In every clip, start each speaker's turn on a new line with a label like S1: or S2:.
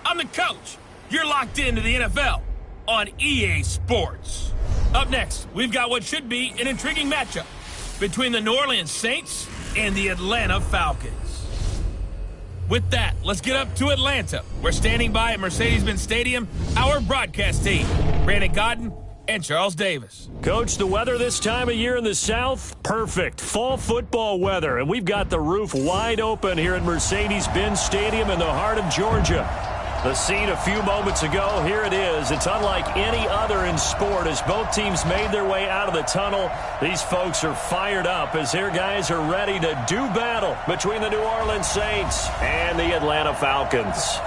S1: I'm the coach. You're locked into the NFL on EA Sports. Up next, we've got what should be an intriguing matchup between the New Orleans Saints and the Atlanta Falcons. With that, let's get up to Atlanta. We're standing by at Mercedes-Benz Stadium, our broadcast team, Brandon Godden and Charles Davis.
S2: Coach, the weather this time of year in the South, perfect. Fall football weather, and we've got the roof wide open here at Mercedes-Benz Stadium in the heart of Georgia. The scene a few moments ago, here it is. It's unlike any other in sport as both teams made their way out of the tunnel. These folks are fired up as their guys are ready to do battle between the New Orleans Saints and the Atlanta Falcons.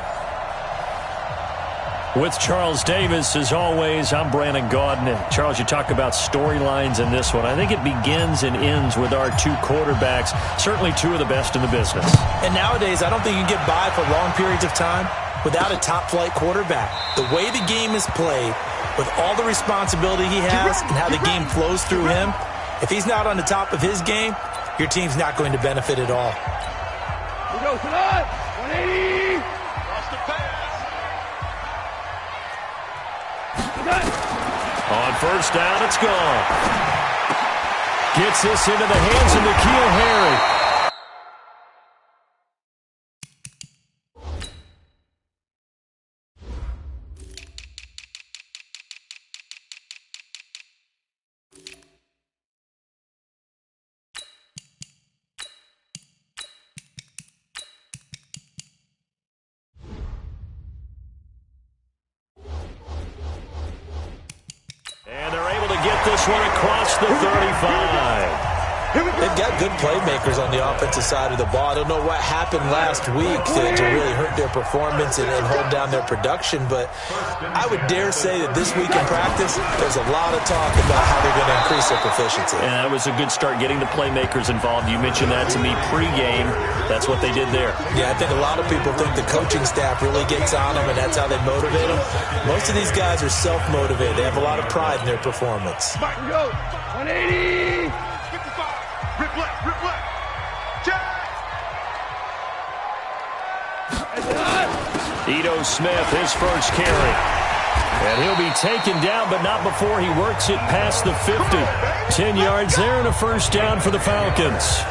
S2: With Charles Davis, as always, I'm Brandon Gaudin. Charles, you talk about storylines in this one. I think it begins and ends with our two quarterbacks, certainly two of the best in the business.
S3: And nowadays, I don't think you can get by for long periods of time without a top-flight quarterback. The way the game is played, with all the responsibility he has and how the game flows through him, if he's not on the top of his game, your team's not going to benefit at all.
S4: Here we go, tonight. 180. Lost the pass.
S2: On first down, it's gone. Gets this into the hands of N'Keal Harry. This one across the 35.
S3: They've got good playmakers on the offensive side of the ball. I don't know what happened last week to really hurt their performance and hold down their production, but I would dare say that this week in practice, there's a lot of talk about how they're going to increase their proficiency.
S2: And that was a good start, getting the playmakers involved. You mentioned that to me pregame. That's what they did there.
S3: Yeah, I think a lot of people think the coaching staff really gets on them, and that's how they motivate them. Most of these guys are self-motivated. They have a lot of pride in their performance.
S4: Go. 180. 55. Rip left. Rip left. Check.
S2: Ito Smith, his first carry. And he'll be taken down, but not before he works it past the 50. 10 yards there and a first down for the Falcons.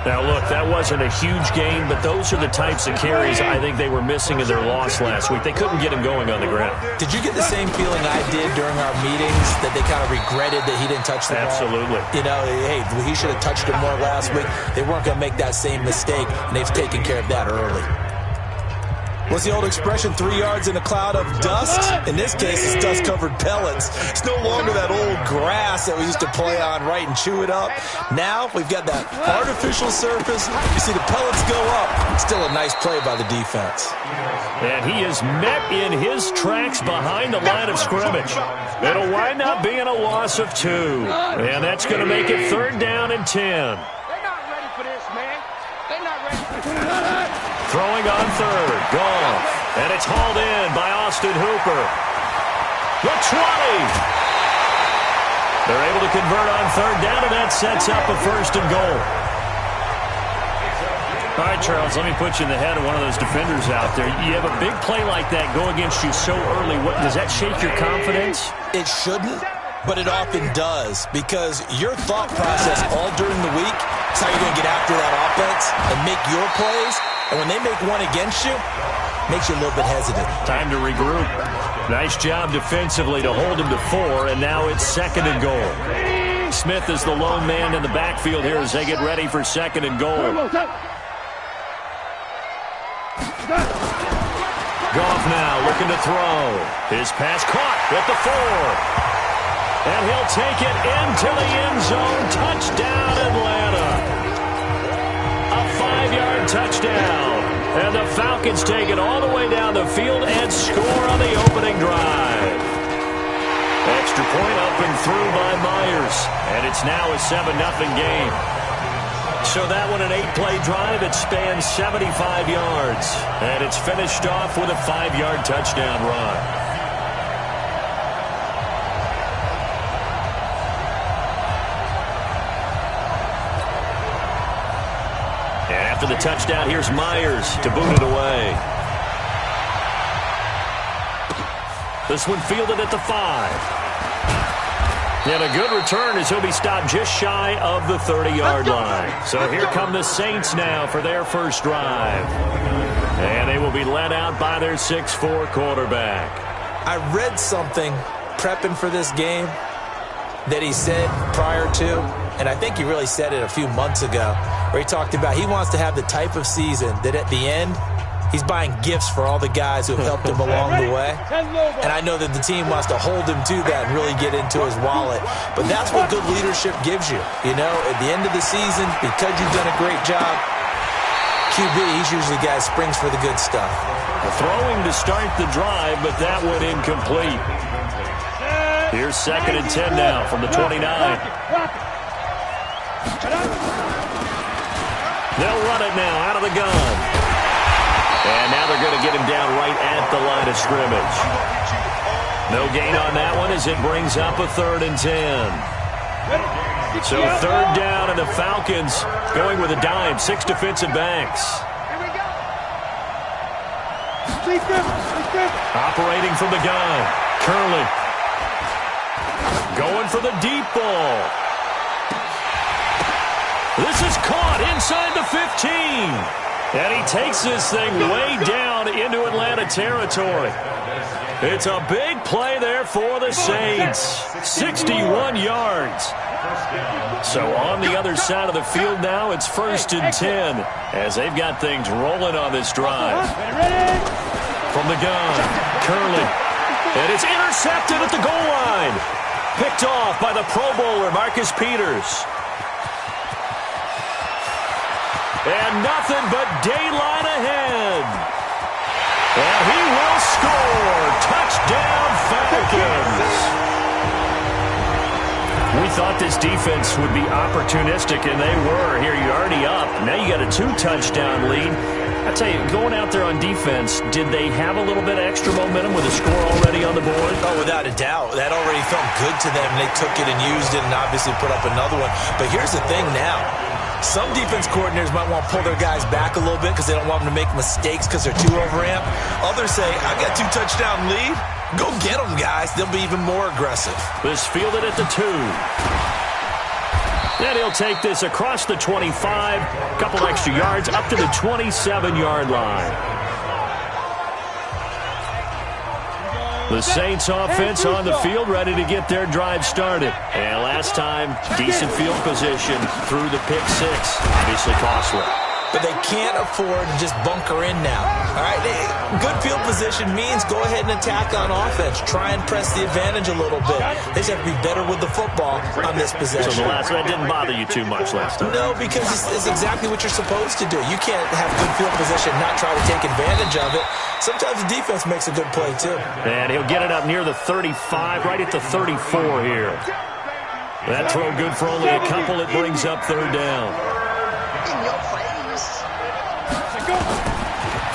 S2: Now, look, that wasn't a huge game, but those are the types of carries I think they were missing in their loss last week. They couldn't get him going on the ground.
S3: Did you get the same feeling I did during our meetings, that they kind of regretted that he didn't touch the ball?
S2: Absolutely.
S3: You know, hey, he should have touched it more last week. They weren't going to make that same mistake, and they've taken care of that early. What's the old expression, 3 yards in a cloud of dust? In this case, it's dust-covered pellets. It's no longer that old grass that we used to play on, right, and chew it up. Now we've got that artificial surface. You see the pellets go up. Still a nice play by the defense.
S2: And he is met in his tracks behind the line of scrimmage. It'll wind up being a loss of 2. And that's going to make it 3rd down and 10.
S4: They're not ready for this, man. They're not ready for this.
S2: Throwing on 3rd. Goff. And it's hauled in by Austin Hooper. The 20. They're able to convert on 3rd down, and that sets up a 1st and goal. All right, Charles, let me put you in the head of one of those defenders out there. You have a big play like that go against you so early. Does that shake your confidence?
S3: It shouldn't, but it often does, because your thought process all during the week is how you're going to get after that offense and make your plays. And when they make one against you, makes you a little bit hesitant.
S2: Time to regroup. Nice job defensively to hold him to 4, and now it's 2nd and goal. Smith is the lone man in the backfield here as they get ready for 2nd and goal. Goff now looking to throw. His pass caught at the 4. And he'll take it into the end zone. Touchdown, Atlanta. A 5-yard touchdown. And the Falcons take it all the way down the field and score on the opening drive. Extra point up and through by Myers. And it's now a 7-0 game. So that one, an 8-play drive. It spans 75 yards. And it's finished off with a 5-yard touchdown run. And after the touchdown, here's Myers to boot it away. This one fielded at the 5. And a good return as he'll be stopped just shy of the 30-yard line. So here come the Saints now for their first drive. And they will be led out by their 6'4" quarterback.
S3: I read something prepping for this game that he said prior to, and I think he really said it a few months ago, where he talked about he wants to have the type of season that at the end, he's buying gifts for all the guys who have helped him along the way. And I know that the team wants to hold him to that and really get into his wallet. But that's what good leadership gives you. You know, at the end of the season, because you've done a great job, QB, he's usually the guy who springs for the good stuff.
S2: Throwing to start the drive, but that went incomplete. Here's 2nd and 10 now from the 29. They'll run it now out of the gun. And now they're going to get him down right at the line of scrimmage. No gain on that one as it brings up a 3rd and 10. So 3rd down, and the Falcons going with a dime. 6 defensive backs. Operating from the gun. Curley. Going for the deep ball. This is caught inside the 15. And he takes this thing way down into Atlanta territory. It's a big play there for the Saints. 61 yards. So on the other side of the field now, it's 1st and 10 as they've got things rolling on this drive. From the gun, Curley. And it's intercepted at the goal line. Picked off by the Pro Bowler, Marcus Peters. And nothing but daylight ahead. And he will score. Touchdown, Falcons. We thought this defense would be opportunistic, and they were. Here, you're already up. Now you got a 2-touchdown lead. I tell you, going out there on defense, did they have a little bit of extra momentum with a score already on the board?
S3: Oh, without a doubt. That already felt good to them. They took it and used it and obviously put up another one. But here's the thing now. Some defense coordinators might want to pull their guys back a little bit because they don't want them to make mistakes because they're too overamped. Others say, I got 2-touchdown lead. Go get them, guys. They'll be even more aggressive.
S2: This fielded at the 2. And he'll take this across the 25, a couple extra yards, up to the 27-yard line. The Saints offense on the field, ready to get their drive started. And last time, decent field position through the pick 6. Obviously costly.
S3: But they can't afford to just bunker in now. All right, good field position means go ahead and attack on offense. Try and press the advantage a little bit. They just have to be better with the football on this possession.
S2: So the last one didn't bother you too much last time?
S3: No, because it's exactly what you're supposed to do. You can't have good field position and not try to take advantage of it. Sometimes the defense makes a good play, too.
S2: And he'll get it up near the 35, right at the 34 here. That throw good for only a couple. It brings up 3rd down.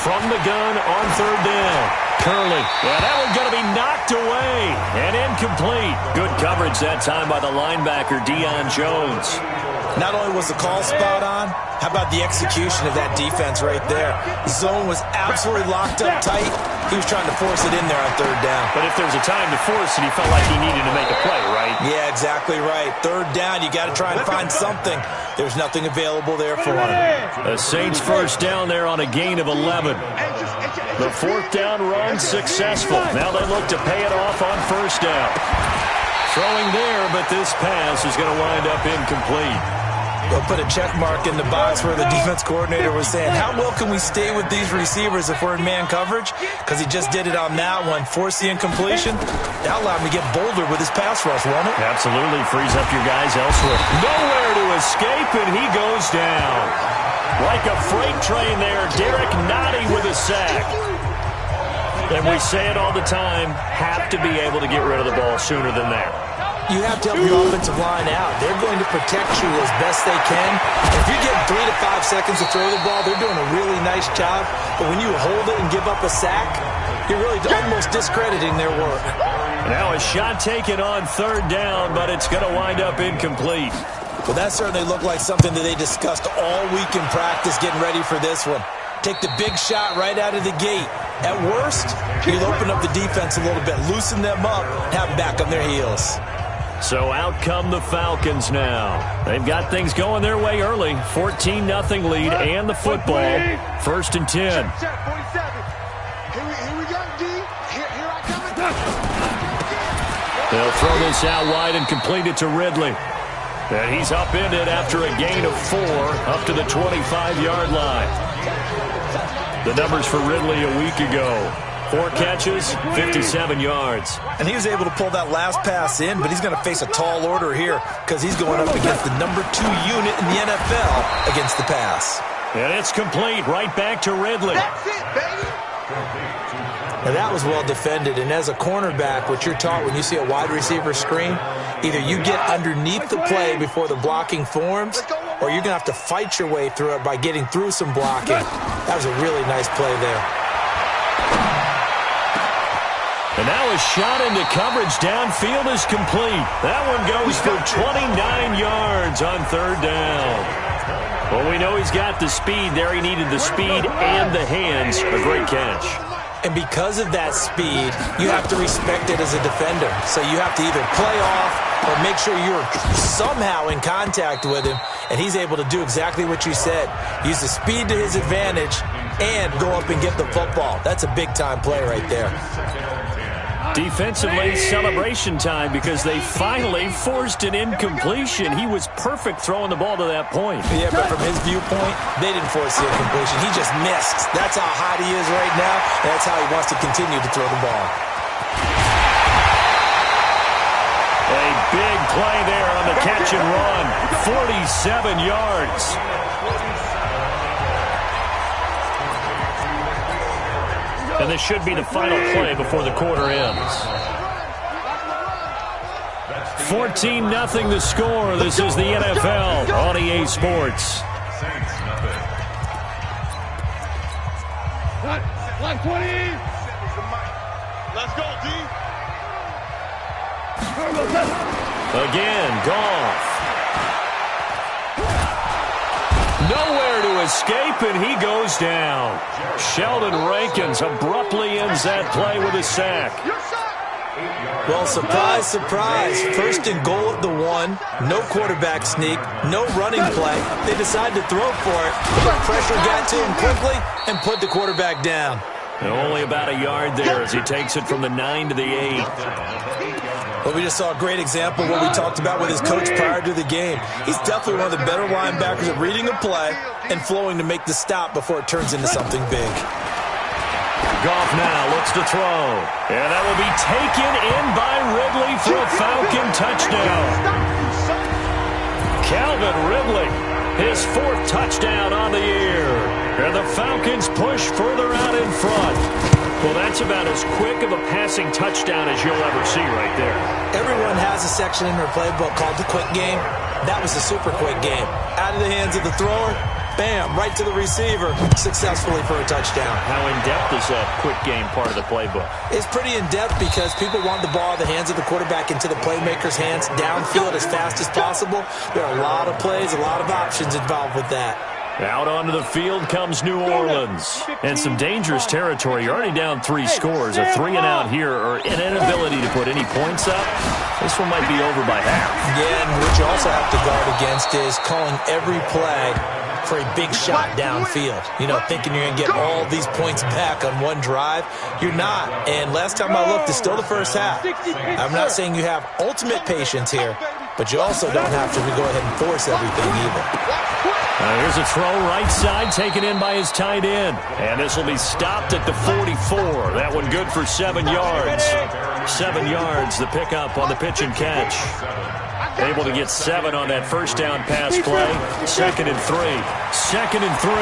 S2: From the gun on 3rd down. Curley. Yeah, that one's going to be knocked away and incomplete. Good coverage that time by the linebacker, Deion Jones.
S3: Not only was the call spot on, how about the execution of that defense right there? Zone was absolutely locked up tight. He was trying to force it in there on 3rd down.
S2: But if there was a time to force it, he felt like he needed to make a play, right?
S3: Yeah, exactly right. 3rd down, you got to try and find something. There's nothing available there for him.
S2: The Saints 1st down there on a gain of 11. The 4th down run successful. Now they look to pay it off on 1st down. Throwing there, but this pass is going to wind up incomplete.
S3: They'll put a check mark in the box where the defense coordinator was saying, how well can we stay with these receivers if we're in man coverage? Because he just did it on that one. Force the incompletion. That allowed him to get bolder with his pass rush, won't it?
S2: Absolutely. Frees up your guys elsewhere. Nowhere to escape, and he goes down. Like a freight train there, Derek Nottie with a sack. And we say it all the time, have to be able to get rid of the ball sooner than that.
S3: You have to help your offensive line out. They're going to protect you as best they can. If you get 3 to 5 seconds to throw the ball, they're doing a really nice job. But when you hold it and give up a sack, you're really almost discrediting their work.
S2: Now a shot taken on 3rd down, but it's going to wind up incomplete.
S3: Well, that certainly looked like something that they discussed all week in practice getting ready for this one. Take the big shot right out of the gate. At worst, you'll open up the defense a little bit, loosen them up, have them back on their heels.
S2: So out come the Falcons now. They've got things going their way early. 14-0 lead and the football. 1st and 10.
S4: Here we go, D. Here I come.
S2: They'll throw this out wide and complete it to Ridley. And he's upended after a gain of 4 up to the 25-yard line. The numbers for Ridley a week ago. 4 catches, 57 yards.
S3: And he was able to pull that last pass in, but he's going to face a tall order here because he's going up against the number 2 unit in the NFL against the pass.
S2: And it's complete, right back to Ridley.
S4: That's it, baby.
S3: Now that was well defended, and as a cornerback, what you're taught when you see a wide receiver screen, either you get underneath the play before the blocking forms, or you're going to have to fight your way through it by getting through some blocking. That was a really nice play there.
S2: And now a shot into coverage downfield is complete. That one goes for 29 yards on 3rd down. Well, we know he's got the speed there. He needed the speed and the hands. A great catch.
S3: And because of that speed, you have to respect it as a defender. So you have to either play off or make sure you're somehow in contact with him. And he's able to do exactly what you said. Use the speed to his advantage and go up and get the football. That's a big-time play right there.
S2: Defensively, celebration time because they finally forced an incompletion. He was perfect throwing the ball to that point.
S3: Yeah, but from his viewpoint, they didn't force the incompletion. He just missed. That's how hot he is right now, and that's how he wants to continue to throw the ball.
S2: A big play there on the catch and run. 47 yards. And this should be the final play before the quarter ends. 14-0 the score. This is the NFL on EA Sports.
S4: Line 20. Let's go, D.
S2: Again, Goff. Nowhere to escape, and he goes down. Sheldon Rankins abruptly ends that play with a sack.
S3: Well, surprise, surprise. 1st and goal at the 1. No quarterback sneak. No running play. They decide to throw for it. But pressure got to him quickly and put the quarterback down.
S2: And only about a yard there as he takes it from the 9 to the 8.
S3: Well, we just saw a great example of what we talked about with his coach prior to the game. He's definitely one of the better linebackers at reading a play and flowing to make the stop before it turns into something big.
S2: Goff now looks to throw. And that will be taken in by Ridley for a Falcon touchdown. Calvin Ridley, his 4th touchdown on the year. And the Falcons push further out in front. Well, that's about as quick of a passing touchdown as you'll ever see right there.
S3: Everyone has a section in their playbook called the quick game. That was a super quick game. Out of the hands of the thrower, bam, right to the receiver, successfully for a touchdown.
S2: How in-depth is that quick game part of the playbook?
S3: It's pretty in-depth because people want the ball in the hands of the quarterback into the playmaker's hands downfield as fast as possible. There are a lot of plays, a lot of options involved with that.
S2: Out onto the field comes New Orleans. And some dangerous territory. You're already down 3 scores. A 3-and-out here or an inability to put any points up. This one might be over by half.
S3: Yeah, and what you also have to guard against is calling every play for a big shot downfield. You know, thinking you're going to get all these points back on one drive. You're not. And last time I looked, it's still the first half. I'm not saying you have ultimate patience here, but you also don't have to go ahead and force everything either.
S2: Here's a throw right side taken in by his tight end. And this will be stopped at the 44. That one good for 7 yards. 7 yards, the pickup on the pitch and catch. Able to get 7 on that first down pass play. 2nd and 3. 2nd and 3.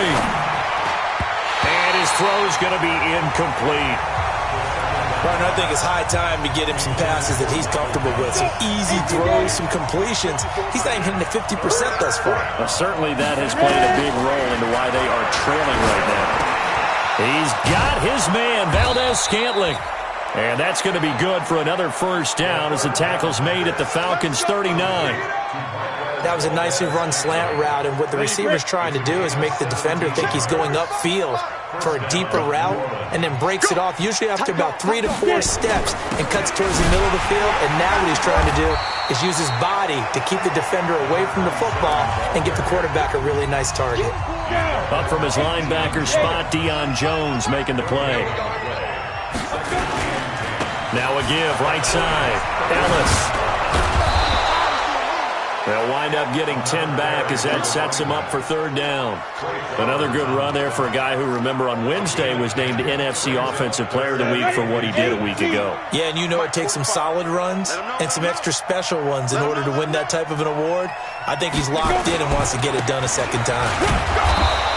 S2: And his throw is going to be incomplete.
S3: Right, I think it's high time to get him some passes that he's comfortable with. Some easy throws, some completions. He's not even hitting the 50% thus far.
S2: Well, certainly that has played a big role into why they are trailing right now. He's got his man, Valdez-Scantling. And that's going to be good for another first down as the tackle's made at the Falcons' 39.
S3: That was a nicely run slant route, and what the receiver's trying to do is make the defender think he's going upfield for a deeper route, and then breaks it off, usually after about 3 to 4 steps, and cuts towards the middle of the field. And now what he's trying to do is use his body to keep the defender away from the football and give the quarterback a really nice target.
S2: Up from his linebacker spot, Deion Jones making the play. Now a give, right side. Ellis. They'll wind up getting 10 back as that sets him up for third down. Another good run there for a guy who, remember, on Wednesday was named NFC Offensive Player of the Week for what he did a week ago.
S3: Yeah, and you know it takes some solid runs and some extra special ones in order to win that type of an award. I think he's locked in and wants to get it done a second time.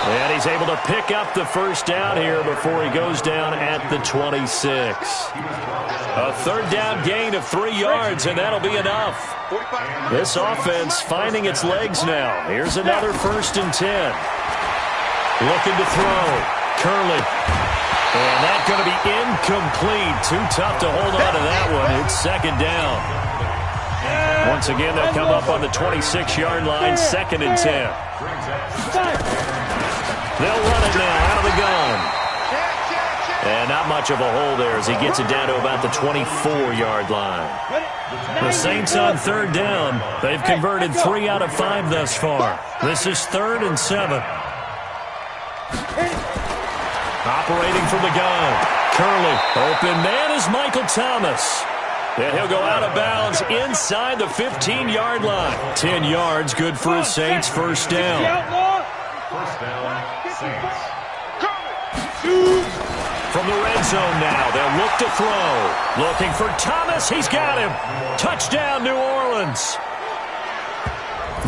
S2: And he's able to pick up the first down here before he goes down at the 26. A third down gain of 3 yards, and that'll be enough. This offense finding its legs now. Here's another 1st and 10. Looking to throw. Curley. And that's going to be incomplete. Too tough to hold on to that one. It's second down. Once again, they'll come up on the 26-yard line, 2nd and 10. They'll run it now out of the gun. And not much of a hole there as he gets it down to about the 24-yard line. The Saints on third down. They've converted 3 out of 5 thus far. This is 3rd and 7. Operating from the gun. Curley. Open man is Michael Thomas. And he'll go out of bounds inside the 15-yard line. 10 yards, good for his Saints. First down.
S4: First down, Saints.
S2: From the red zone now, they'll look to throw. Looking for Thomas. He's got him. Touchdown, New Orleans.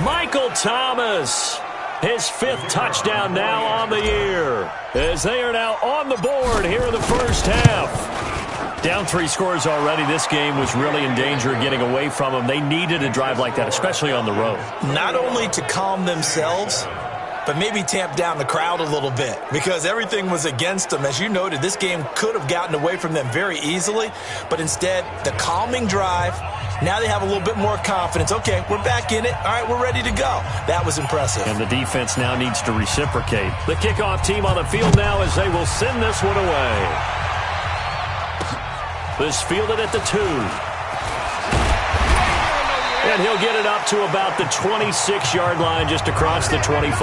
S2: Michael Thomas. His 5th touchdown now on the year, as they are now on the board here in the first half. Down 3 scores already. This game was really in danger of getting away from them. They needed a drive like that, especially on the road.
S3: Not only to calm themselves, but maybe tamp down the crowd a little bit, because everything was against them. As you noted, this game could have gotten away from them very easily, but instead, the calming drive, now they have a little bit more confidence. Okay, we're back in it. All right, we're ready to go. That was impressive.
S2: And the defense now needs to reciprocate. The kickoff team on the field now as they will send this one away. This fielded at the 2. And he'll get it up to about the 26-yard line, just across the 25.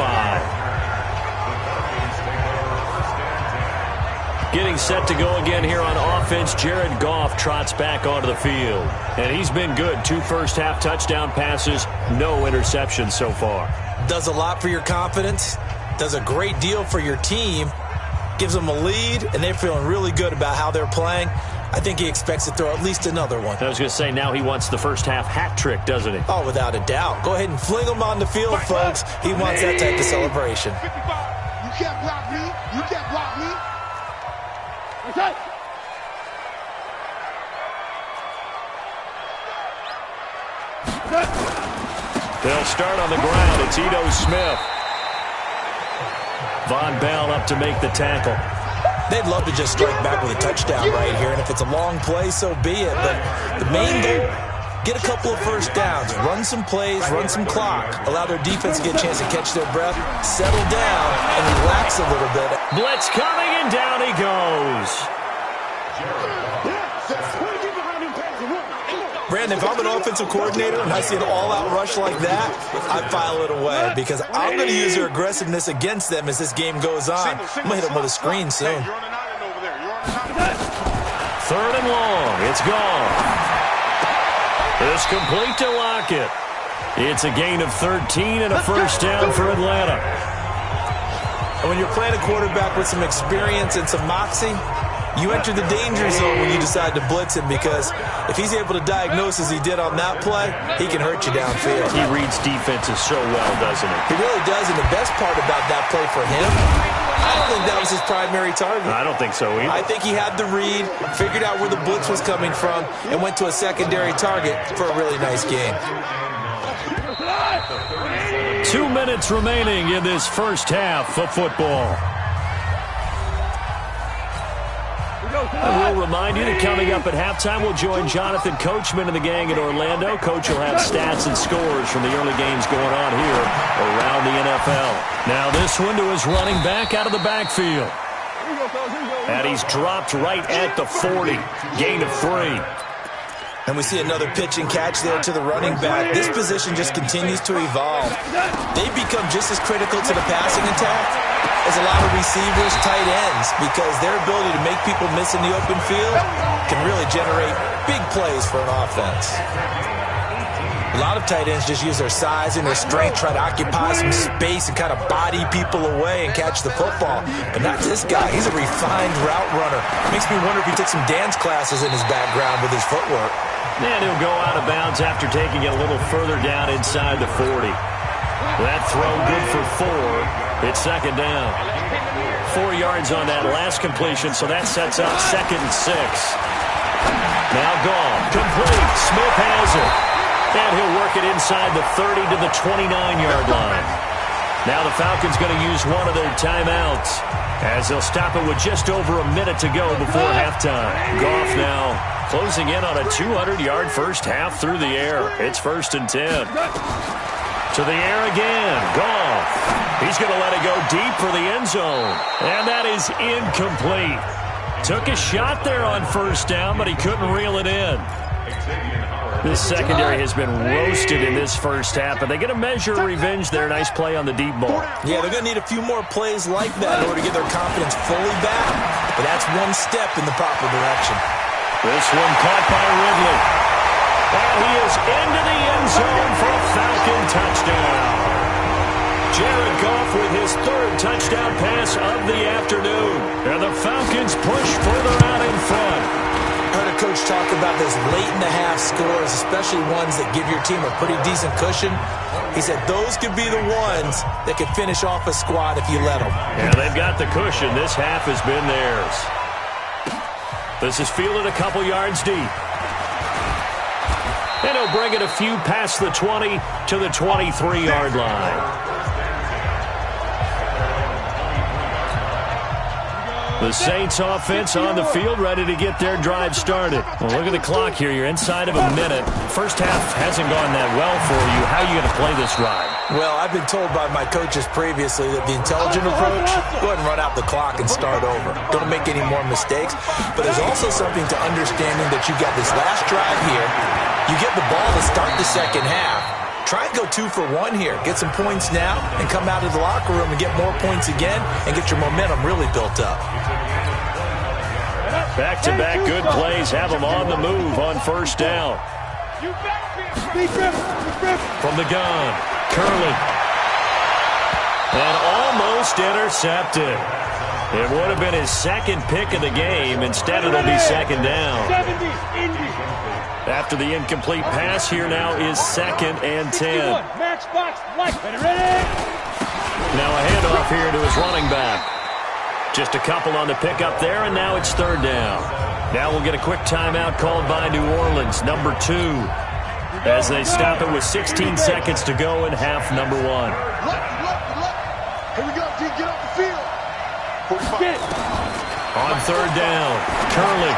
S2: Getting set to go again here on offense, Jared Goff trots back onto the field. And he's been good. 2 first-half touchdown passes, no interceptions so far.
S3: Does a lot for your confidence, does a great deal for your team, gives them a lead, and they're feeling really good about how they're playing. I think he expects to throw at least another one.
S2: I was going to say, now he wants the first-half hat trick, doesn't he?
S3: Oh, without a doubt. Go ahead and fling him on the field, folks. He wants that type of celebration.
S4: 55. You can't block me. You can't block me. Okay.
S2: They'll start on the ground. It's Ito Smith. Von Bell up to make the tackle.
S3: They'd love to just strike back with a touchdown right here, and if it's a long play, so be it. But the main goal, get a couple of first downs, run some plays, run some clock, allow their defense to get a chance to catch their breath, settle down, and relax a little bit.
S2: Blitz coming, and down he goes.
S3: Brandon, if I'm an offensive coordinator and I see an all-out rush like that, I file it away, because I'm going to use their aggressiveness against them as this game goes on. I'm going to hit them with a screen soon.
S2: 3rd and long. It's gone. It's complete to Lockett. It's a gain of 13 and a first down for Atlanta.
S3: And when you're playing a quarterback with some experience and some moxie, you enter the danger zone when you decide to blitz him, because if he's able to diagnose as he did on that play, he can hurt you downfield.
S2: He reads defenses so well, doesn't he?
S3: He really does, and the best part about that play for him, I don't think that was his primary target.
S2: I don't think so either.
S3: I think he had the read, figured out where the blitz was coming from, and went to a secondary target for a really nice game.
S2: 2 minutes remaining in this first half of football. And we'll remind you that coming up at halftime, we'll join Jonathan Coachman and the gang in Orlando. Coach will have stats and scores from the early games going on here around the NFL. Now this one to his running back out of the backfield. And he's dropped right at the 40. Gain of 3.
S3: And we see another pitch and catch there to the running back. This position just continues to evolve. They become just as critical to the passing attack as a lot of receivers, tight ends, because their ability to make people miss in the open field can really generate big plays for an offense. A lot of tight ends just use their size and their strength, try to occupy some space and kind of body people away and catch the football. But not this guy. He's a refined route runner. Makes me wonder if he took some dance classes in his background with his footwork.
S2: And he'll go out of bounds after taking it a little further down inside the 40. That throw good for 4. It's second down. 4 yards on that last completion, so that sets up 2nd and 6. Now Goff, complete. Smith has it. And he'll work it inside the 30 to the 29-yard line. Now the Falcons going to use one of their timeouts as they'll stop it with just over a minute to go before halftime. Goff now closing in on a 200-yard first half through the air. It's 1st and 10. To the air again. Goff. He's going to let it go deep for the end zone. And that is incomplete. Took a shot there on 1st down, but he couldn't reel it in. This secondary has been roasted in this first half, but they're going to measure revenge there. Nice play on the deep ball.
S3: Yeah, they're going to need a few more plays like that in order to get their confidence fully back, but that's one step in the proper direction.
S2: This one caught by Ridley. And he is into the end zone for a Falcon touchdown. Jared Goff with his 3rd touchdown pass of the afternoon. And the Falcons push further out in front.
S3: I heard a coach talk about those late-in-the-half scores, especially ones that give your team a pretty decent cushion. He said those could be the ones that could finish off a squad if you let them.
S2: Yeah, they've got the cushion. This half has been theirs. This is fielded a couple yards deep. And he'll bring it a few past the 20 to the 23-yard line. The Saints offense on the field, ready to get their drive started. Well, look at the clock here. You're inside of a minute. First half hasn't gone that well for you. How are you going to play this drive?
S3: Well, I've been told by my coaches previously that the intelligent approach, go ahead and run out the clock and start over. Don't make any more mistakes. But there's also something to understanding that you got this last drive here. You get the ball to start the second half. Try and go 2 for 1 here. Get some points now and come out of the locker room and get more points again and get your momentum really built up.
S2: Back-to-back good plays have them on the move on 1st down. From the gun, Curley. And almost intercepted. It would have been his 2nd pick of the game. Instead, it'll be 2nd down. After the incomplete pass, here now is 2nd and 10. Now a handoff here to his running back. Just a couple on the pickup there, and now it's 3rd down. Now we'll get a quick timeout called by New Orleans, number 2, as they stop it with 16 seconds to go in half number 1.
S4: Here we go, G, get off the field. 45.
S2: On 3rd down, Curley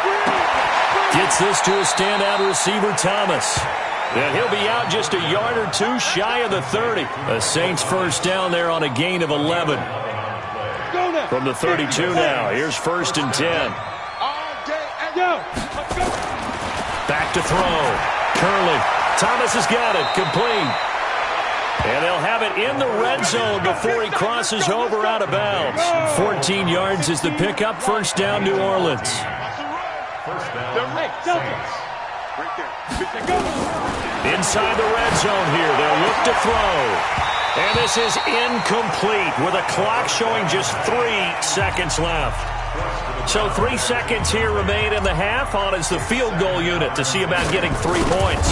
S2: gets this to a standout receiver, Thomas. And he'll be out just a yard or 2 shy of the 30. The Saints 1st down there on a gain of 11. From the 32 now, here's 1st and 10. Back to throw. Curley. Thomas has got it. Complete. And they'll have it in the red zone before he crosses over out of bounds. 14 yards is the pickup. 1st down, New Orleans. Inside the red zone here. They'll look to throw. And this is incomplete with a clock showing just 3 seconds left. So 3 seconds here remain in the half. On is the field goal unit to see about getting 3 points.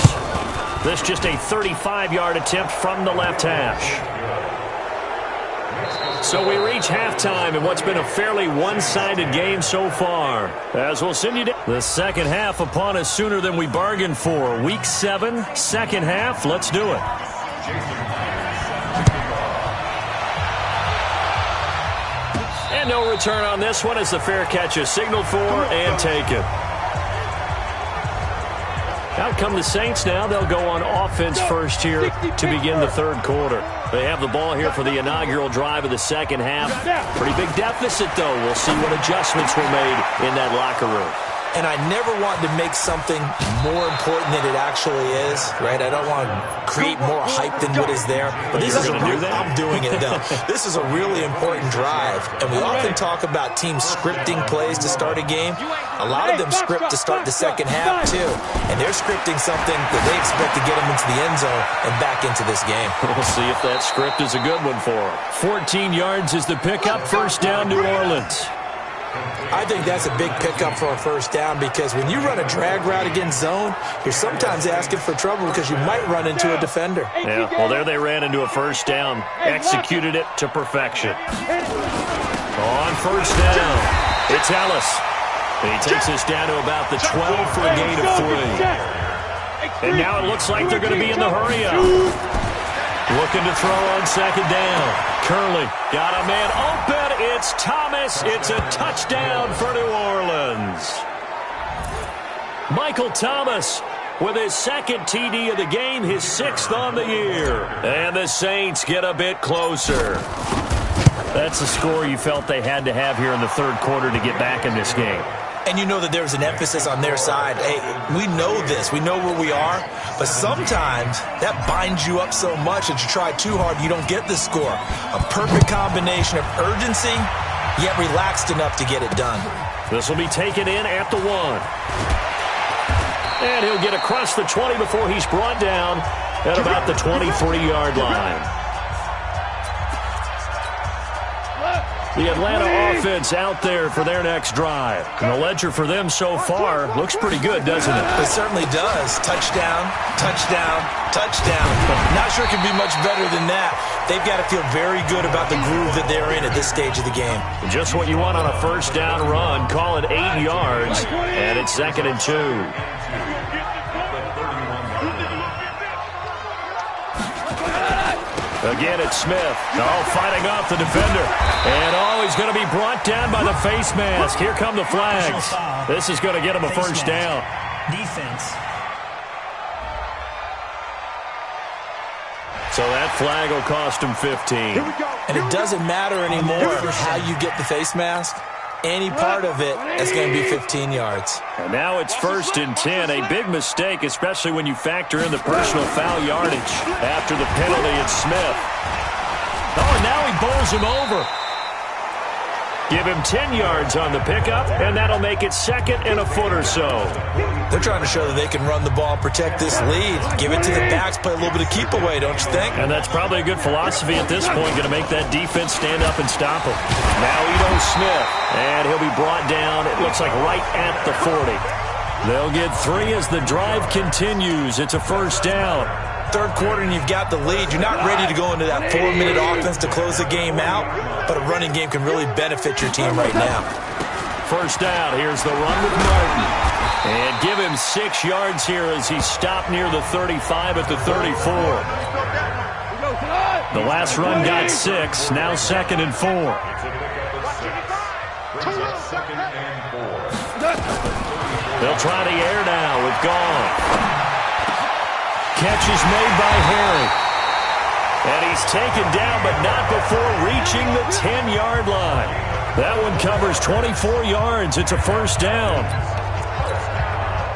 S2: This just a 35-yard attempt from the left hash. So we reach halftime in what's been a fairly one-sided game so far. As we'll send you down. The second half upon us sooner than we bargained for. Week 7, second half. Let's do it. And no return on this one as the fair catch is signaled for and taken. Out come the Saints now. They'll go on offense first here to begin the third quarter. They have the ball here for the inaugural drive of the second half. Pretty big deficit, though. We'll see what adjustments were made in that locker room.
S3: And I never want to make something more important than it actually is, right? I don't want to create more hype than what is there. But this is I'm doing it, though. This is a really important drive. And we often talk about teams scripting plays to start a game. A lot of them script to start the second half, too. And they're scripting something that they expect to get them into the end zone and back into this game.
S2: We'll see if that script is a good one for them. 14 yards is the pickup. First down, New Orleans.
S3: I think that's a big pickup for a first down because when you run a drag route against zone, you're sometimes asking for trouble because you might run into a defender.
S2: Yeah, well, there they ran into a first down. Executed it to perfection. On first down, it's Ellis. He takes us down to about the 12 for a gain of 3. And now it looks like they're going to be in the hurry-up. Looking to throw on second down. Curley got a man open. It's Thomas. It's a touchdown for New Orleans. Michael Thomas with his second TD of the game, his 6th on the year. And the Saints get a bit closer. That's the score you felt they had to have here in the third quarter to get back in this game.
S3: And you know that there's an emphasis on their side. Hey, we know this. We know where we are. But sometimes that binds you up so much that you try too hard, you don't get the score. A perfect combination of urgency, yet relaxed enough to get it done.
S2: This will be taken in at the 1. And he'll get across the 20 before he's brought down at about the 23-yard line. The Atlanta offense out there for their next drive. And the ledger for them so far looks pretty good, doesn't it?
S3: It certainly does. Touchdown, touchdown, touchdown. Not sure it can be much better than that. They've got to feel very good about the groove that they're in at this stage of the game.
S2: Just what you want on a first down run. Call it 8 yards, and it's 2nd and 2. Again, it's Smith. Fighting off the defender. And he's going to be brought down by the face mask. Here come the flags. This is going to get him a first down.
S5: Defense.
S2: So that flag will cost him 15.
S3: And it doesn't matter anymore how you get the face mask. Any part of it is going to be 15 yards.
S2: And now it's 1st and 10. A big mistake, especially when you factor in the personal foul yardage. After the penalty, it's Smith. And now he bowls him over. Give him 10 yards on the pickup, and that'll make it 2nd and a foot or so.
S3: They're trying to show that they can run the ball and protect this lead. Give it to the backs, play a little bit of keep away, don't you think?
S2: And that's probably a good philosophy at this point, going to make that defense stand up and stop him. Now Ito Smith, and he'll be brought down, it looks like right at the 40. They'll get 3 as the drive continues. It's a first down.
S3: Third quarter and you've got the lead. You're not ready to go into that 4-minute offense to close the game out, but a running game can really benefit your team right now.
S2: First down. Here's the run with Martin. And give him 6 yards here as he stopped near the 35 at the 34. The last run got 6. Now 2nd and 4. They'll try the air now with Goff. Catch is made by Harry. And he's taken down, but not before reaching the 10-yard line. That one covers 24 yards. It's a first down.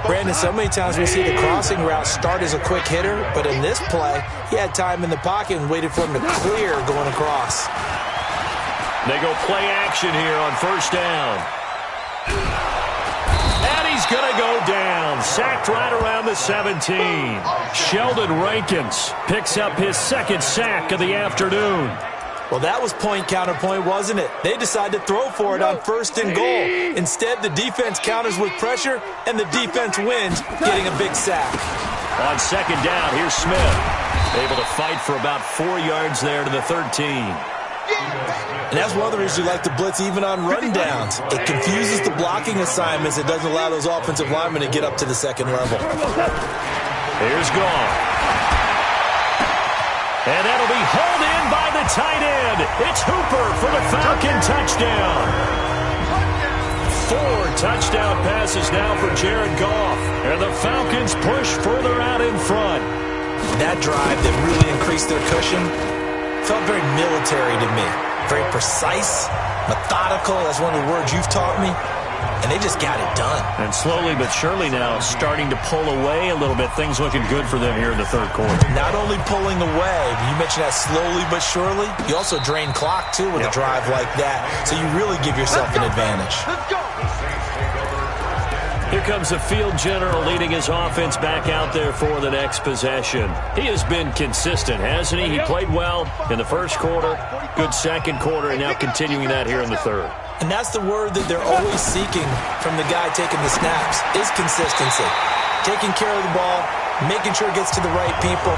S3: Brandon, so many times we see the crossing route start as a quick hitter, but in this play, he had time in the pocket and waited for him to clear going across.
S2: They go play action here on first down. And he's going to go down. Sacked right around the 17. Sheldon Rankins picks up his 2nd sack of the afternoon.
S3: Well, that was point counterpoint, wasn't it? They decided to throw for it on 1st and goal. Instead, the defense counters with pressure, and the defense wins, getting a big sack.
S2: On 2nd down, here's Smith. Able to fight for about 4 yards there to the 13.
S3: And that's one of the reasons you like to blitz even on run downs. It confuses the blocking assignments. It doesn't allow those offensive linemen to get up to the 2nd level.
S2: Here's Goff. And that'll be hauled in by the tight end. It's Hooper for the Falcon touchdown. 4 touchdown passes now for Jared Goff. And the Falcons push further out in front.
S3: That drive that really increased their cushion felt very military to me. Very precise, methodical. That's one of the words you've taught me. And they just got it done.
S2: And slowly but surely now starting to pull away a little bit. Things looking good for them here in the third quarter.
S3: Not only pulling away, but you mentioned that slowly but surely. You also drain clock, too, with a drive like that. So you really give yourself an advantage.
S4: Let's go.
S2: Here comes the field general leading his offense back out there for the next possession. He has been consistent, hasn't he? He played well in the first quarter, good second quarter, and now continuing that here in the third.
S3: And that's the word that they're always seeking from the guy taking the snaps, is consistency. Taking care of the ball, making sure it gets to the right people,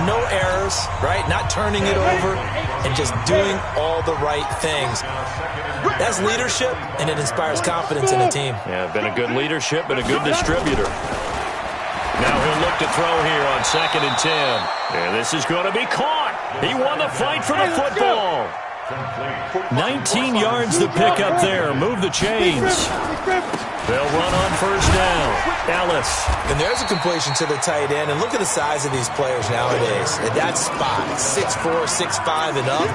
S3: no errors, right? Not turning it over, and just doing all the right things. That's leadership, and it inspires confidence in a team.
S2: Yeah, been a good leadership, been a good distributor. Now he'll look to throw here on 2nd and 10. And this is going to be caught. He won the fight for the football. 19 yards to pick up there. Move the chains. They'll run on first down. Ellis.
S3: And there's a completion to the tight end. And look at the size of these players nowadays. At that spot, 6'4", 6'5", and up.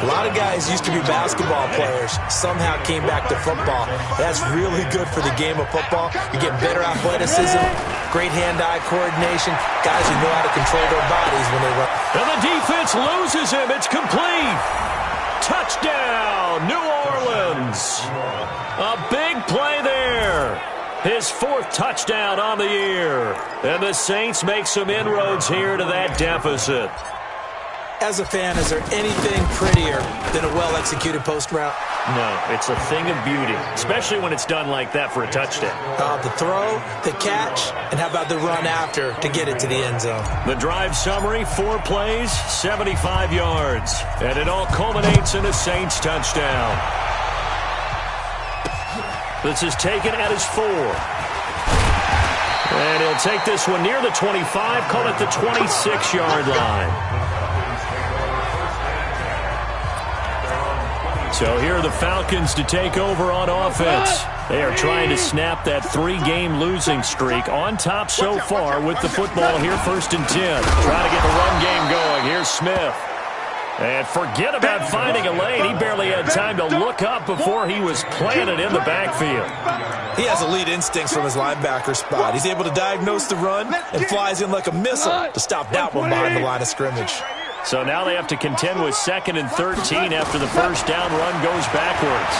S3: A lot of guys used to be basketball players. Somehow came back to football. That's really good for the game of football. You get better athleticism, great hand-eye coordination. Guys who know how to control their bodies when they run.
S2: And the defense loses him. It's complete. Touchdown, New Orleans. A big play there. His 4th touchdown on the year. And the Saints make some inroads here to that deficit.
S3: As a fan, is there anything prettier than a well-executed post route?
S2: No, it's a thing of beauty, especially when it's done like that for a touchdown.
S3: The throw, the catch, and how about the run after to get it to the end zone?
S2: The drive summary, 4 plays, 75 yards. And it all culminates in a Saints touchdown. This is taken at his 4. And he'll take this one near the 25, call it the 26-yard line. So here are the Falcons to take over on offense. They are trying to snap that 3-game losing streak. On top so far with the football here, 1st and 10. Trying to get the run game going. Here's Smith. And forget about finding a lane. He barely had time to look up before he was planted in the backfield.
S3: He has elite instincts from his linebacker spot. He's able to diagnose the run and flies in like a missile to stop that one behind the line of scrimmage.
S2: So now they have to contend with 2nd and 13 after the first down run goes backwards.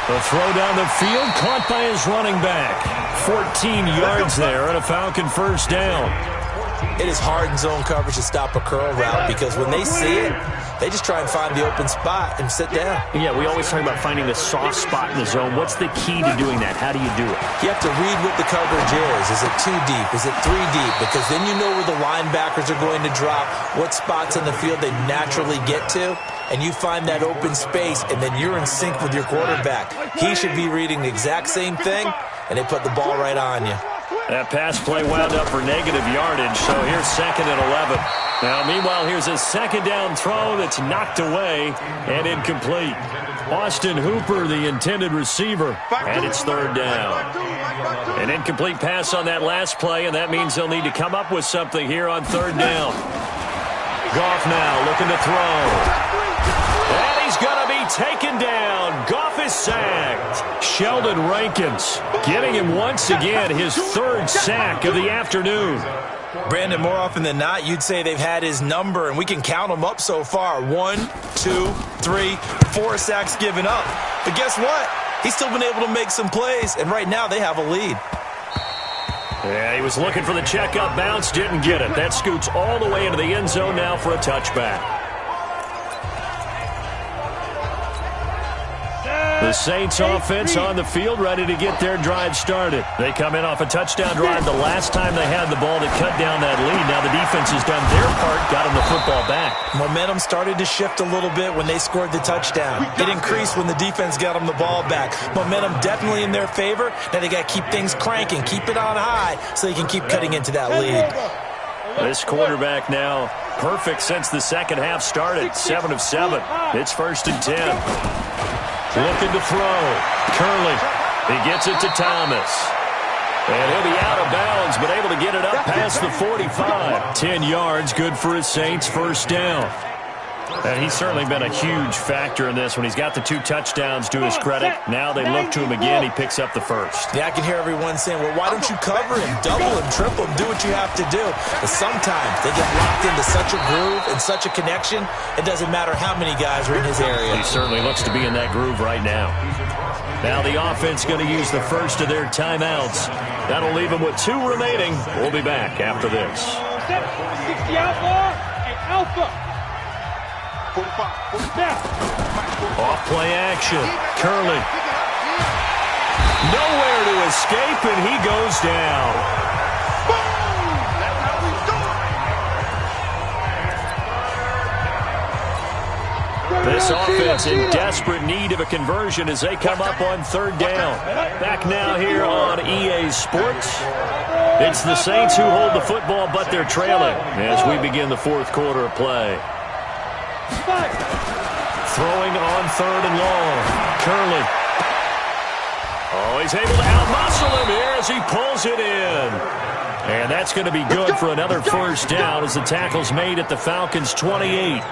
S2: The throw down the field caught by his running back. 14 yards there and a Falcon first down.
S3: It is hard in zone coverage to stop a curl route because when they see it, they just try and find the open spot and sit down.
S2: Yeah, we always talk about finding the soft spot in the zone. What's the key to doing that? How do you do it?
S3: You have to read what the coverage is. Is it 2 deep? Is it 3 deep? Because then you know where the linebackers are going to drop, what spots in the field they naturally get to, and you find that open space, and then you're in sync with your quarterback. He should be reading the exact same thing, and they put the ball right on you.
S2: That pass play wound up for negative yardage, so here's 2nd and 11. Now, meanwhile, here's a 2nd down throw that's knocked away and incomplete. Austin Hooper, the intended receiver, and it's 3rd down. An incomplete pass on that last play, and that means they'll need to come up with something here on 3rd down. Goff now looking to throw. And he's going to be taken down. Goff is sacked. Sheldon Rankins getting him once again his 3rd sack of the afternoon.
S3: Brandon, more often than not, you'd say they've had his number, and we can count them up so far. 1, 2, 3, 4 sacks given up. But guess what? He's still been able to make some plays, and right now they have a lead.
S2: Yeah, he was looking for the check-up bounce, didn't get it. That scoots all the way into the end zone now for a touchback. The Saints offense on the field, ready to get their drive started. They come in off a touchdown drive the last time they had the ball that cut down that lead. Now the defense has done their part, got them the football back. Momentum started to shift a little bit when they scored the touchdown. It increased when the defense got them the ball back. Momentum definitely in their favor. Now they got to keep things cranking, keep it on high so they can keep cutting into that lead. This quarterback now perfect since the second half started. 7 of 7. It's 1st and 10. Looking to throw. Curley. He gets it to Thomas. And he'll be out of bounds, but able to get it up past the 45. 10 yards, good for his Saints. 1st down. And he's certainly been a huge factor in this when he's got the 2 touchdowns to his credit. Now they look to him again. He picks up the 1st.
S3: Yeah, I can hear everyone saying, well, why don't you cover him, double him, triple him, do what you have to do. But sometimes they get locked into such a groove and such a connection, it doesn't matter how many guys are in his area.
S2: He certainly looks to be in that groove right now. Now the offense going to use the first of their timeouts. That'll leave them with 2 remaining. We'll be back after this.
S4: 60 outlaw and alpha.
S2: Off play action. Curley. Nowhere to escape, and he goes down.
S4: That's how we do it.
S2: This offense in desperate need of a conversion as they come up on 3rd down. Back now here on EA Sports. It's the Saints who hold the football, but they're trailing as we begin the 4th quarter of play. Throwing on 3rd and long. Curley. Oh, he's able to outmuscle him here as he pulls it in. And that's going to be good for another 1st down as the tackle's made at the Falcons' 28.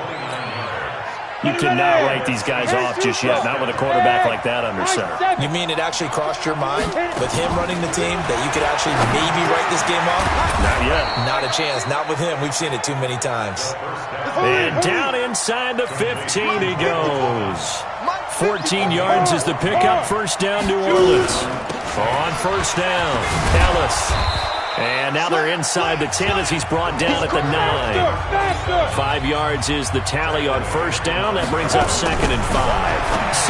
S2: You cannot write these guys off just yet, not with a quarterback like that under center.
S3: You mean it actually crossed your mind with him running the team that you could actually maybe write this game off?
S2: Not yet.
S3: Not a chance. Not with him. We've seen it too many times.
S2: And down inside the 15 he goes. 14 yards is the pickup. 1st down, New Orleans. On 1st down, Ellis. And now they're inside the 10 as he's brought down at the 9. 5 yards is the tally on 1st down. That brings up 2nd and 5.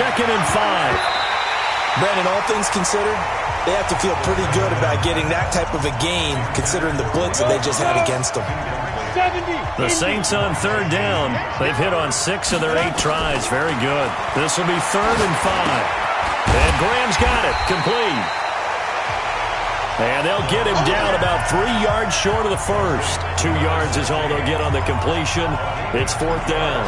S2: 2nd and 5.
S3: Brandon, all things considered, they have to feel pretty good about getting that type of a gain considering the blitz that they just had against them.
S2: The Saints on 3rd down. They've hit on 6 of their 8 tries. Very good. This will be 3rd and 5. And Graham's got it. Complete. And they'll get him down about 3 yards short of the 1st. 2 yards is all they'll get on the completion. It's 4th down.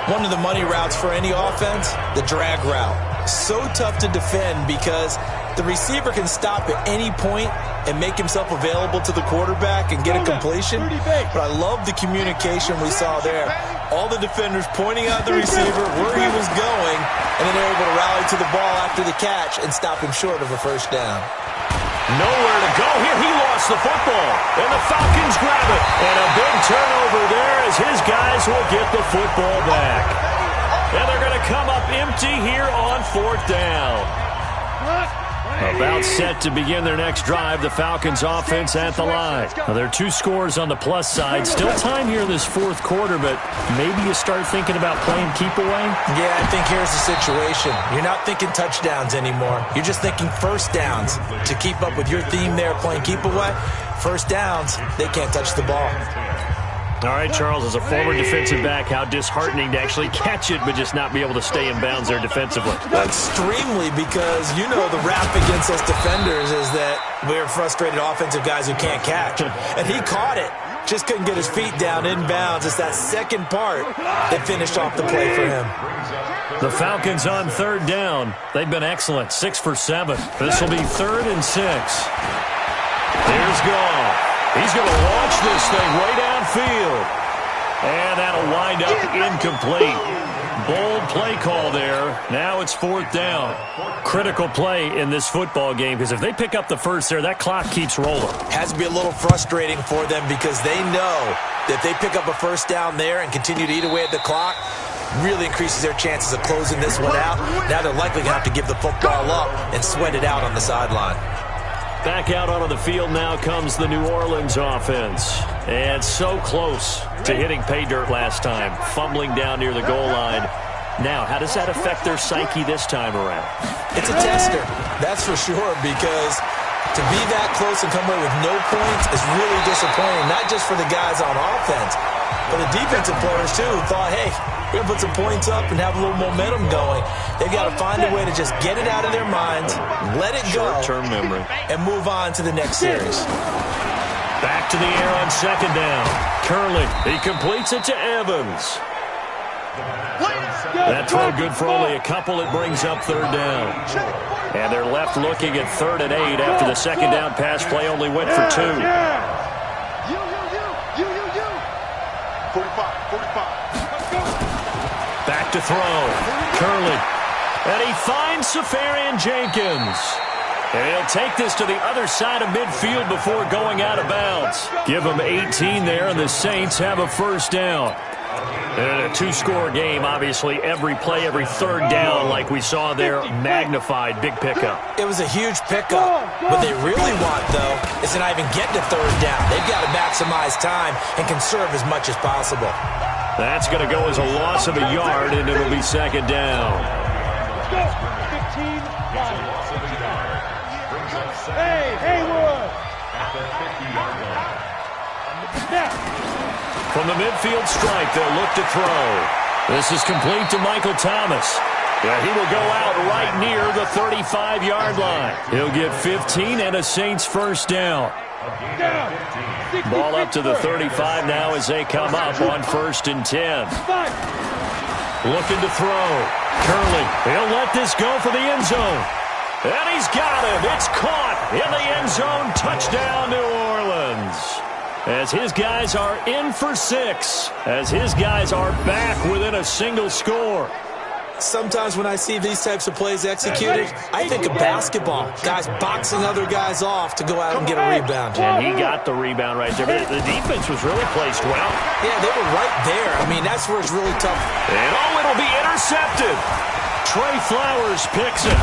S3: One of the money routes for any offense, the drag route. So tough to defend because the receiver can stop at any point and make himself available to the quarterback and get a completion. But I love the communication we saw there. All the defenders pointing out the receiver where he was going, and then they're able to rally to the ball after the catch and stop him short of a 1st down.
S2: Nowhere to go here. He lost the football. And the Falcons grab it. And a big turnover there as his guys will get the football back. And they're going to come up empty here on 4th down. About set to begin their next drive, the Falcons offense at the line. Now, there are 2 scores on the plus side. Still time here in this 4th quarter, but maybe you start thinking about playing keep away?
S3: Yeah, I think here's the situation. You're not thinking touchdowns anymore. You're just thinking 1st downs. To keep up with your theme there, playing keep away, 1st downs, they can't touch the ball.
S2: All right, Charles, as a former defensive back, how disheartening to actually catch it but just not be able to stay in bounds there defensively.
S3: Extremely, because you know the rap against us defenders is that we're frustrated offensive guys who can't catch. And he caught it. Just couldn't get his feet down in bounds. It's that second part that finished off the play for him.
S2: The Falcons on 3rd down. They've been excellent. 6 for 7. This will be 3rd and 6. Here's Goff. He's going to launch this thing way downfield. And that'll wind up incomplete. Bold play call there. Now it's 4th down. Critical play in this football game because if they pick up the 1st there, that clock keeps rolling.
S3: Has to be a little frustrating for them because they know that if they pick up a 1st down there and continue to eat away at the clock, really increases their chances of closing this one out. Now they're likely going to have to give the football up and sweat it out on the sideline.
S2: Back out onto the field now comes the New Orleans offense. And so close to hitting pay dirt last time, fumbling down near the goal line. Now, how does that affect their psyche this time around?
S3: It's a tester, that's for sure, because to be that close and come away with no points is really disappointing, not just for the guys on offense, but the defensive players, too, who thought, hey, we're going to put some points up and have a little momentum going. They've got to find a way to just get it out of their minds, let it go,
S2: short-term memory,
S3: and move on to the next series.
S2: Back to the air on second down. Curley, he completes it to Evans. That throw good for only a couple. It brings up third down. And they're left looking at 3rd and 8 after the second down pass play only went for 2.
S4: 45.
S2: Back to throw. Curley. And he finds Safarian Jenkins. And he'll take this to the other side of midfield before going out of bounds. Give him 18 there, and the Saints have a first down. And a two-score game, obviously, every play, every third down, like we saw there, magnified, big pickup.
S3: It was a huge pickup. What they really want, though, is to not even get to third down. They've got to maximize time and conserve as much as possible.
S2: That's going to go as a loss of a yard, and it'll be second down.
S4: Hey, Haywood!
S2: From the midfield stripe, they'll look to throw. This is complete to Michael Thomas. Yeah, he will go out right near the 35-yard line. He'll get 15 and a Saints first down. Ball up to the 35 now as they come up on 1st and 10. Looking to throw. Curley, he'll let this go for the end zone. And he's got him. It's caught in the end zone. Touchdown, New Orleans. As his guys are in for 6. As his guys are back within a single score.
S3: Sometimes when I see these types of plays executed, I think of basketball. Guys boxing other guys off to go out and get a rebound.
S2: And he got the rebound right there. But the defense was really placed well.
S3: Yeah, they were right there. I mean, that's where it's really tough.
S2: And it'll be intercepted. Trey Flowers picks it.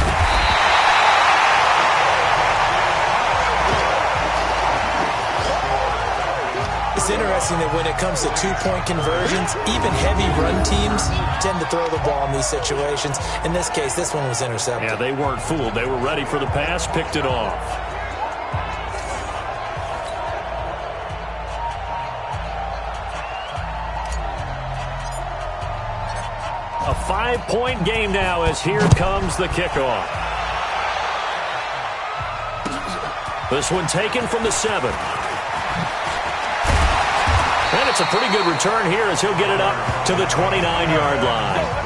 S3: It's interesting that when it comes to two-point conversions, even heavy run teams tend to throw the ball in these situations. In this case, this one was intercepted.
S2: Yeah, they weren't fooled. They were ready for the pass, picked it off. A 5-point game now as here comes the kickoff. This one taken from the 7. And it's a pretty good return here as he'll get it up to the 29-yard line.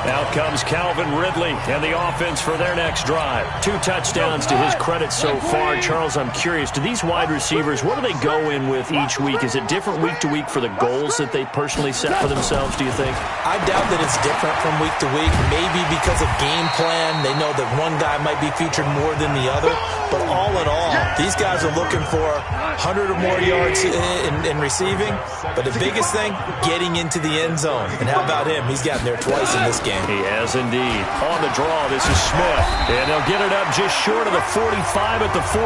S2: Out comes Calvin Ridley and the offense for their next drive. 2 touchdowns to his credit so far. Charles, I'm curious, do these wide receivers, what do they go in with each week? Is it different week to week for the goals that they personally set for themselves, do you think?
S3: I doubt that it's different from week to week. Maybe because of game plan, they know that one guy might be featured more than the other. But all in all, these guys are looking for 100 or more yards in receiving. But the biggest thing, getting into the end zone. And how about him? He's gotten there twice in this game.
S2: He has indeed. On the draw, this is Smith. And they'll get it up just short of the 45 at the 44.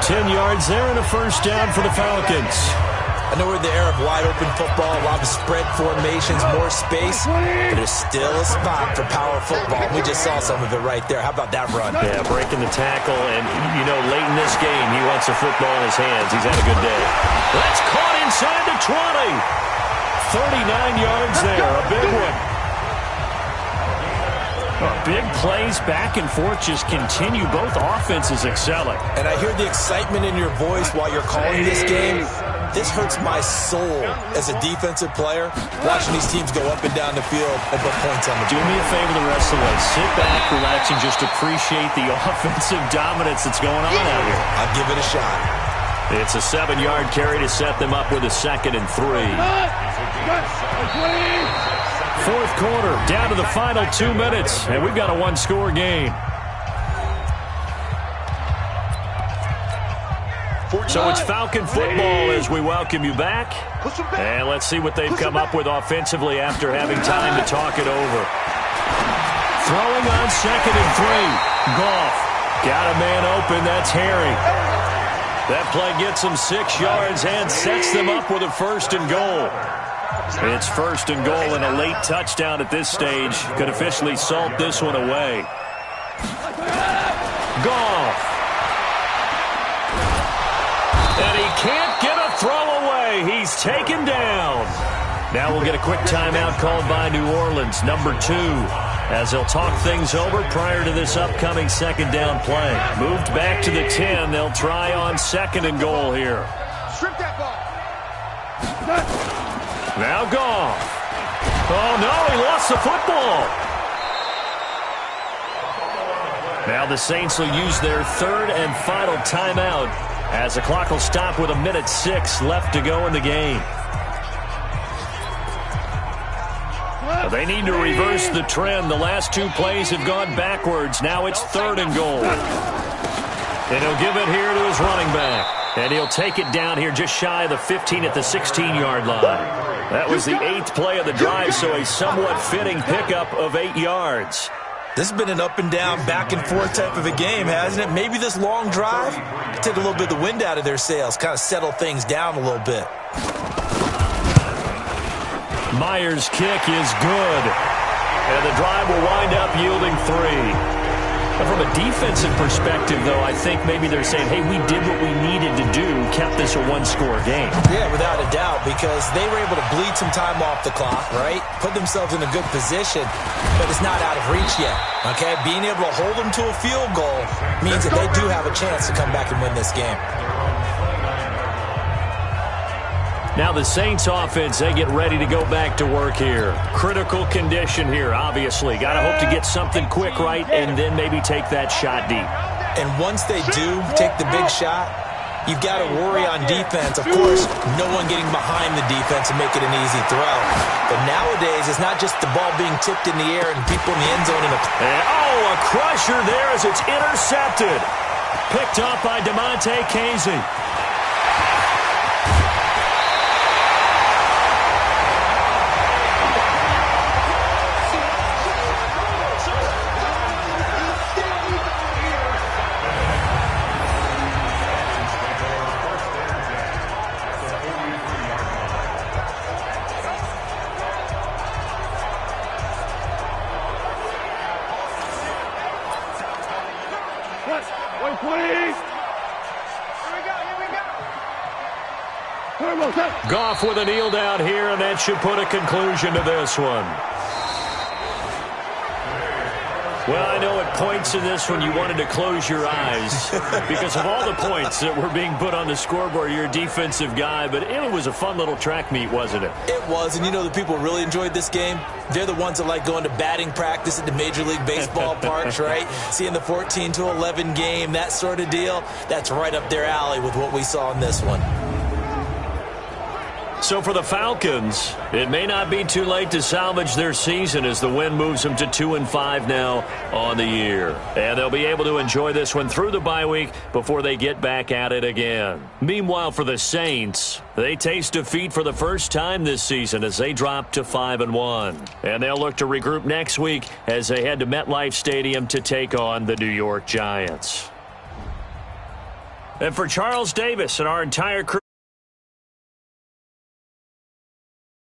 S2: 10 yards there and a first down for the Falcons.
S3: I know we're in the era of wide-open football, a lot of spread formations, more space, but there's still a spot for power football. We just saw some of it right there. How about that run?
S2: Yeah, breaking the tackle, and, you know, late in this game, he wants the football in his hands. He's had a good day. That's caught inside the 20. 39 yards there, a big one. Big plays back and forth just continue. Both offenses excelling.
S3: And I hear the excitement in your voice while you're calling this game. This hurts my soul as a defensive player, watching these teams go up and down the field and put points on the board.
S2: Do me a favor the rest of the way. Sit back, relax, and just appreciate the offensive dominance that's going on out here.
S3: I'll give it a shot.
S2: It's a 7-yard carry to set them up with a 2nd and 3. Fourth quarter, down to the final 2 minutes, and we've got a 1-score game. So it's Falcon football as we welcome you back. And let's see what they've come up with offensively after having time to talk it over. Throwing on 2nd and 3. Goff got a man open. That's Harry. That play gets them 6 yards and sets them up with a 1st and goal. It's 1st and goal and a late touchdown at this stage. Could officially salt this one away. Goff. And he can't get a throw away. He's taken down. Now we'll get a quick timeout called by New Orleans, number 2, as they'll talk things over prior to this upcoming second down play. Moved back to the 10. They'll try on second and goal here.
S4: Strip that ball.
S2: Now Goff. Oh, no, he lost the football. Now the Saints will use their third and final timeout as the clock will stop with 1:06 left to go in the game. They need to reverse the trend. The last 2 plays have gone backwards. Now it's third and goal. And he'll give it here to his running back. And he'll take it down here just shy of the 15 at the 16-yard line. That was the 8th play of the drive, so a somewhat fitting pickup of 8 yards.
S3: This has been an up and down, back and forth type of a game, hasn't it? Maybe this long drive take a little bit of the wind out of their sails, kind of settle things down a little bit.
S2: Myers' kick is good. And the drive will wind up yielding 3. But from a defensive perspective, though, I think maybe they're saying, hey, we did what we needed to do, kept this a 1-score game.
S3: Yeah, without a doubt, because they were able to bleed some time off the clock, right? Put themselves in a good position, but it's not out of reach yet, okay? Being able to hold them to a field goal means that they do have a chance to come back and win this game.
S2: Now the Saints offense, they get ready to go back to work here. Critical condition here, obviously. Got to hope to get something quick right and then maybe take that shot deep.
S3: And once they do take the big shot, you've got to worry on defense. Of course, no one getting behind the defense and make it an easy throw. But nowadays, it's not just the ball being tipped in the air and people in the end zone.
S2: A crusher there as it's intercepted. Picked up by DeMonte Casey. Goff with a kneel down here, and that should put a conclusion to this one. Well, I know at points in this one you wanted to close your eyes because of all the points that were being put on the scoreboard. You're a defensive guy, but it was a fun little track meet, wasn't it?
S3: It was, and you know the people really enjoyed this game? They're the ones that like going to batting practice at the Major League Baseball parks, right? Seeing the 14-11 game, that sort of deal. That's right up their alley with what we saw in this one.
S2: So for the Falcons, it may not be too late to salvage their season as the win moves them to 2-5 now on the year. And they'll be able to enjoy this one through the bye week before they get back at it again. Meanwhile, for the Saints, they taste defeat for the first time this season as they drop to 5-1. And they'll look to regroup next week as they head to MetLife Stadium to take on the New York Giants. And for Charles Davis and our entire crew,